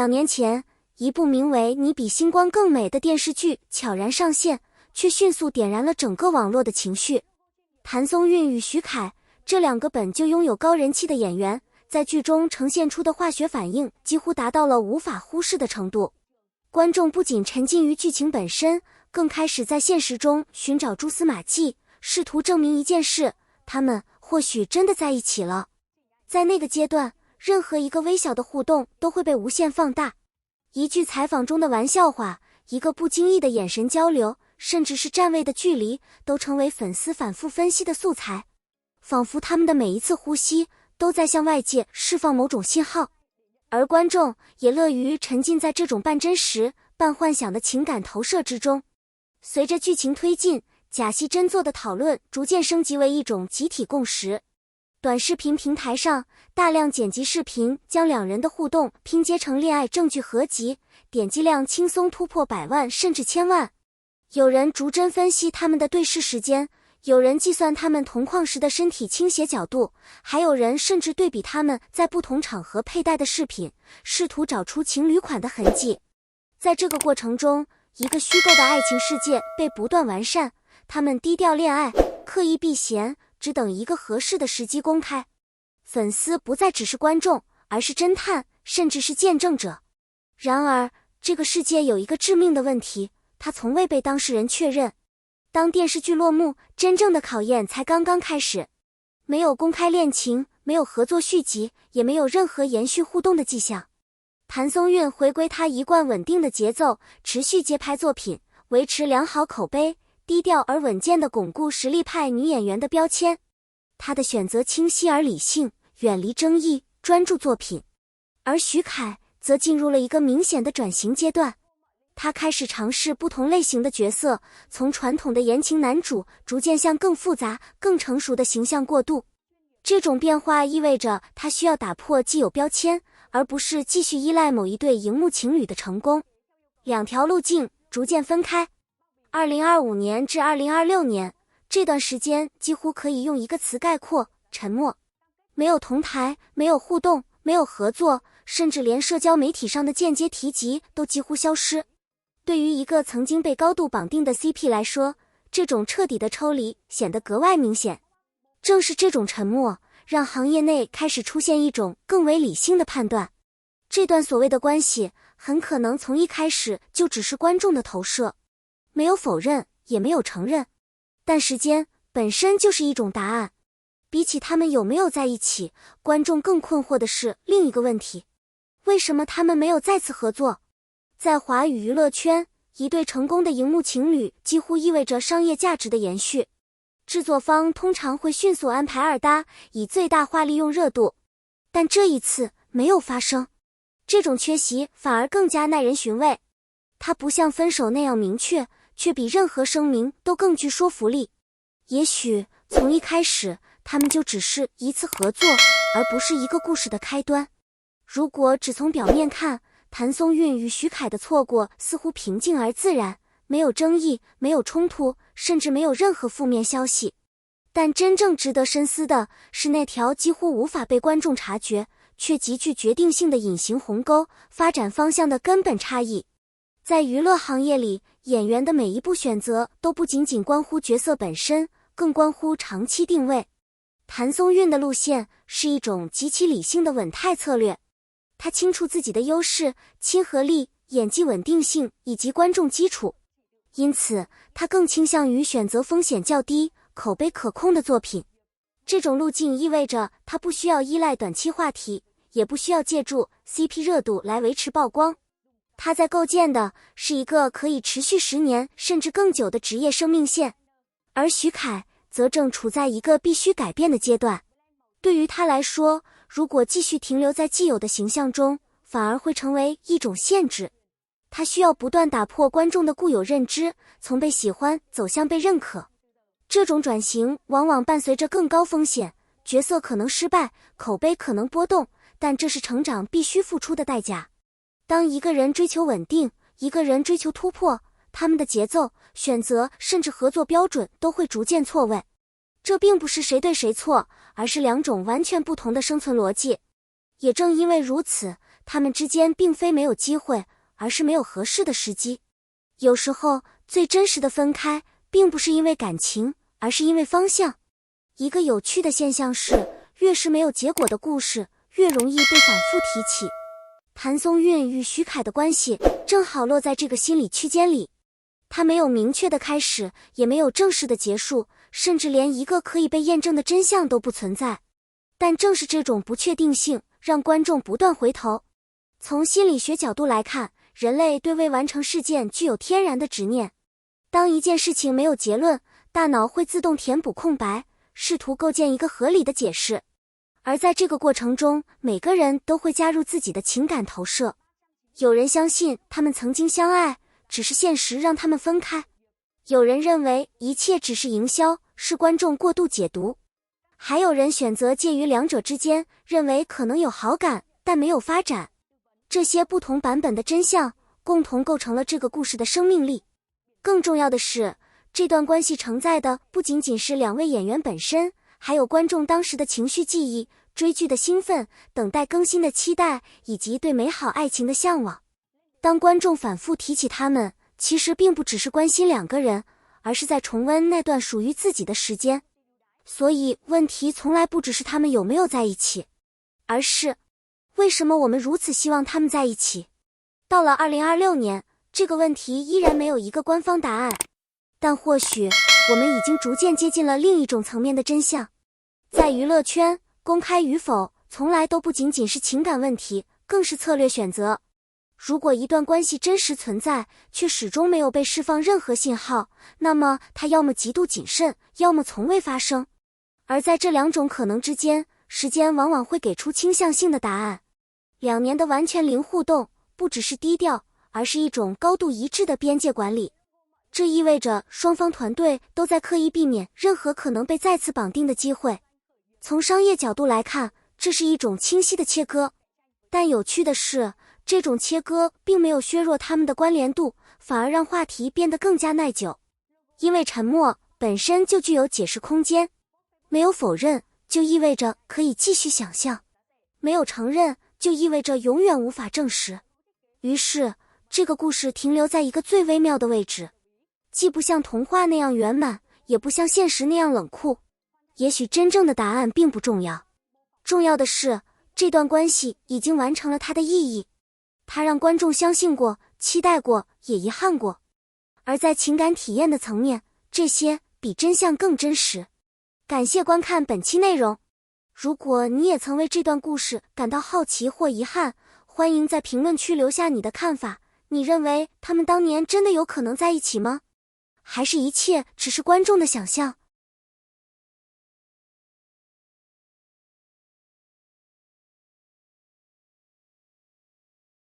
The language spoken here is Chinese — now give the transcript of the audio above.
年前，一部名为《你比星光更美》的电视剧悄然上线，却迅速点燃了整个网络的情绪。谭松韵与徐凯这两个本就拥有高人气的演员，在剧中呈现出的化学反应几乎达到了无法忽视的程度。观众不仅沉浸于剧情本身，更开始在现实中寻找蛛丝马迹，试图证明一件事：他们或许真的在一起了。在那个阶段，任何一个微小的互动都会被无限放大。一句采访中的玩笑话，一个不经意的眼神交流，甚至是站位的距离，都成为粉丝反复分析的素材。仿佛他们的每一次呼吸都在向外界释放某种信号，而观众也乐于沉浸在这种半真实、半幻想的情感投射之中。随着剧情推进，假戏真做的讨论逐渐升级为一种集体共识。短视频平台上，大量剪辑视频将两人的互动拼接成恋爱证据合集，点击量轻松突破100万甚至1000万。有人逐帧分析他们的对视时间，有人计算他们同框时的身体倾斜角度，还有人甚至对比他们在不同场合佩戴的饰品，试图找出情侣款的痕迹。在这个过程中，一个虚构的爱情世界被不断完善，他们低调恋爱，刻意避嫌，只等一个合适的时机公开。粉丝不再只是观众，而是侦探，甚至是见证者。然而，这个世界有一个致命的问题，它从未被当事人确认。当电视剧落幕，真正的考验才刚刚开始。没有公开恋情，没有合作续集，也没有任何延续互动的迹象。谭松韵回归她一贯稳定的节奏，持续接拍作品，维持良好口碑，低调而稳健地巩固实力派女演员的标签。她的选择清晰而理性，远离争议，专注作品。而徐凯则进入了一个明显的转型阶段。他开始尝试不同类型的角色，从传统的言情男主逐渐向更复杂、更成熟的形象过渡。这种变化意味着他需要打破既有标签，而不是继续依赖某一对荧幕情侣的成功。两条路径逐渐分开。2025年至2026年，这段时间几乎可以用一个词概括：沉默。没有同台，没有互动，没有合作，甚至连社交媒体上的间接提及都几乎消失。对于一个曾经被高度绑定的 CP 来说，这种彻底的抽离显得格外明显。正是这种沉默，让行业内开始出现一种更为理性的判断。这段所谓的关系很可能从一开始就只是观众的投射，没有否认，也没有承认。但时间本身就是一种答案。比起他们有没有在一起，观众更困惑的是另一个问题：为什么他们没有再次合作？在华语娱乐圈，一对成功的荧幕情侣几乎意味着商业价值的延续。制作方通常会迅速安排二搭，以最大化利用热度。但这一次没有发生，这种缺席反而更加耐人寻味。它不像分手那样明确，却比任何声明都更具说服力。也许从一开始，他们就只是一次合作，而不是一个故事的开端。如果只从表面看，谭松韵与徐凯的错过似乎平静而自然，没有争议，没有冲突，甚至没有任何负面消息。但真正值得深思的是那条几乎无法被观众察觉，却极具决定性的隐形鸿沟，发展方向的根本差异。在娱乐行业里，演员的每一步选择都不仅仅关乎角色本身，更关乎长期定位。谭松韵的路线是一种极其理性的稳态策略。他清楚自己的优势、亲和力、演技稳定性以及观众基础，因此他更倾向于选择风险较低、口碑可控的作品。这种路径意味着他不需要依赖短期话题，也不需要借助 CP 热度来维持曝光。他在构建的是一个可以持续10年甚至更久的职业生命线。而徐凯则正处在一个必须改变的阶段。对于他来说，如果继续停留在既有的形象中，反而会成为一种限制。他需要不断打破观众的固有认知，从被喜欢走向被认可。这种转型往往伴随着更高风险，角色可能失败，口碑可能波动，但这是成长必须付出的代价。当一个人追求稳定，一个人追求突破，他们的节奏、选择甚至合作标准都会逐渐错位。这并不是谁对谁错，而是两种完全不同的生存逻辑。也正因为如此，他们之间并非没有机会，而是没有合适的时机。有时候，最真实的分开，并不是因为感情，而是因为方向。一个有趣的现象是，越是没有结果的故事，越容易被反复提起。谭松韵与徐凯的关系正好落在这个心理区间里，他没有明确的开始，也没有正式的结束，甚至连一个可以被验证的真相都不存在。但正是这种不确定性，让观众不断回头。从心理学角度来看，人类对未完成事件具有天然的执念。当一件事情没有结论，大脑会自动填补空白，试图构建一个合理的解释。而在这个过程中，每个人都会加入自己的情感投射。有人相信他们曾经相爱，只是现实让他们分开；有人认为一切只是营销，是观众过度解读；还有人选择介于两者之间，认为可能有好感，但没有发展。这些不同版本的真相，共同构成了这个故事的生命力。更重要的是，这段关系承载的不仅仅是两位演员本身，还有观众当时的情绪记忆、追剧的兴奋、等待更新的期待，以及对美好爱情的向往。当观众反复提起他们，其实并不只是关心两个人，而是在重温那段属于自己的时间。所以问题从来不只是他们有没有在一起，而是为什么我们如此希望他们在一起。到了2026年，这个问题依然没有一个官方答案，但或许我们已经逐渐接近了另一种层面的真相。在娱乐圈，公开与否从来都不仅仅是情感问题，更是策略选择。如果一段关系真实存在，却始终没有被释放任何信号，那么它要么极度谨慎，要么从未发生。而在这两种可能之间，时间往往会给出倾向性的答案。2年的完全零互动，不只是低调，而是一种高度一致的边界管理。这意味着双方团队都在刻意避免任何可能被再次绑定的机会。从商业角度来看，这是一种清晰的切割。但有趣的是，这种切割并没有削弱他们的关联度，反而让话题变得更加耐久。因为沉默本身就具有解释空间，没有否认就意味着可以继续想象，没有承认就意味着永远无法证实。于是，这个故事停留在一个最微妙的位置，既不像童话那样圆满，也不像现实那样冷酷。也许真正的答案并不重要，重要的是，这段关系已经完成了它的意义。它让观众相信过，期待过，也遗憾过。而在情感体验的层面，这些比真相更真实。感谢观看本期内容。如果你也曾为这段故事感到好奇或遗憾，欢迎在评论区留下你的看法。你认为他们当年真的有可能在一起吗？还是一切只是观众的想象？